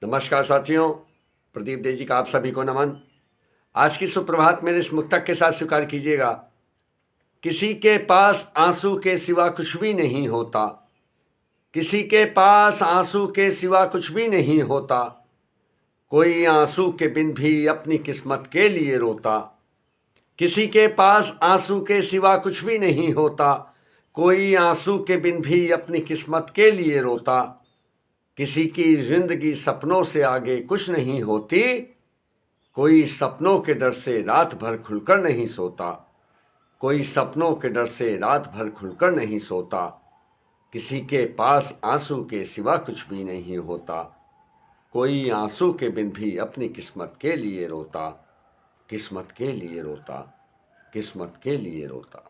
नमस्कार साथियों, प्रदीप देव जी का आप सभी को नमन। आज की सुप्रभात मेरे इस मुक्तक के साथ स्वीकार कीजिएगा। किसी के पास आंसू के सिवा कुछ भी नहीं होता, किसी के पास आंसू के सिवा कुछ भी नहीं होता, कोई आंसू के बिन भी अपनी किस्मत के लिए रोता। किसी के पास आंसू के सिवा कुछ भी नहीं होता, कोई आंसू के बिन भी अपनी किस्मत के लिए रोता। किसी की जिंदगी सपनों से आगे कुछ नहीं होती, कोई सपनों के डर से रात भर खुलकर नहीं सोता। कोई सपनों के डर से रात भर खुलकर नहीं सोता। किसी के पास आंसू के सिवा कुछ भी नहीं होता, कोई आंसू के बिन भी अपनी किस्मत के लिए रोता। किस्मत के लिए रोता, किस्मत के लिए रोता।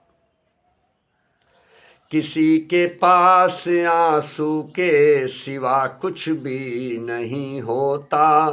किसी के पास आंसू के सिवा कुछ भी नहीं होता,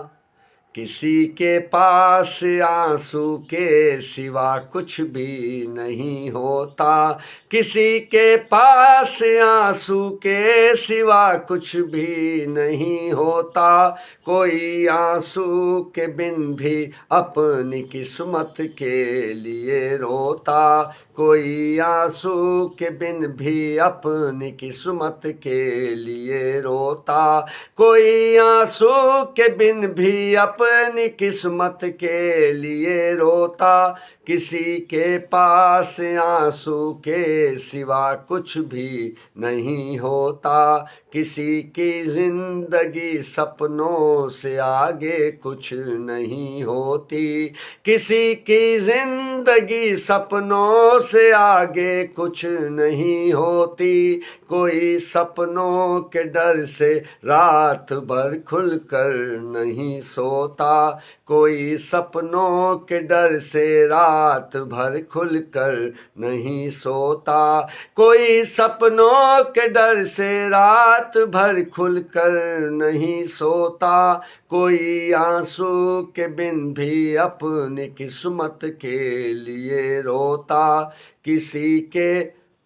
किसी के पास आंसू के सिवा कुछ भी नहीं होता। किसी के पास आंसू के सिवा कुछ भी नहीं होता, कोई आंसू के बिन भी अपनी किस्मत के लिए रोता। कोई आंसू के बिन भी अपनी किस्मत के लिए रोता। कोई आंसू के बिन भी अपनी किस्मत के लिए रोता। किसी के पास आंसू के सिवा कुछ भी नहीं होता, किसी की जिंदगी सपनों से आगे कुछ नहीं होती। किसी की जिंदगी सपनों से आगे कुछ नहीं होती, कोई सपनों के डर से रात भर खुलकर नहीं सोता। कोई सपनों के डर से रात भर खुलकर नहीं सोता। कोई सपनों के डर से रात भर खुलकर नहीं सोता, कोई आंसू के बिन भी अपनी किस्मत के लिए रोता। किसी के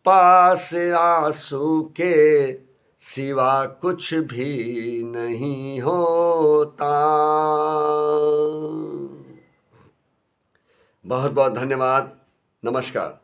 पास आंसू के सिवा कुछ भी नहीं होता। बहुत बहुत धन्यवाद। नमस्कार।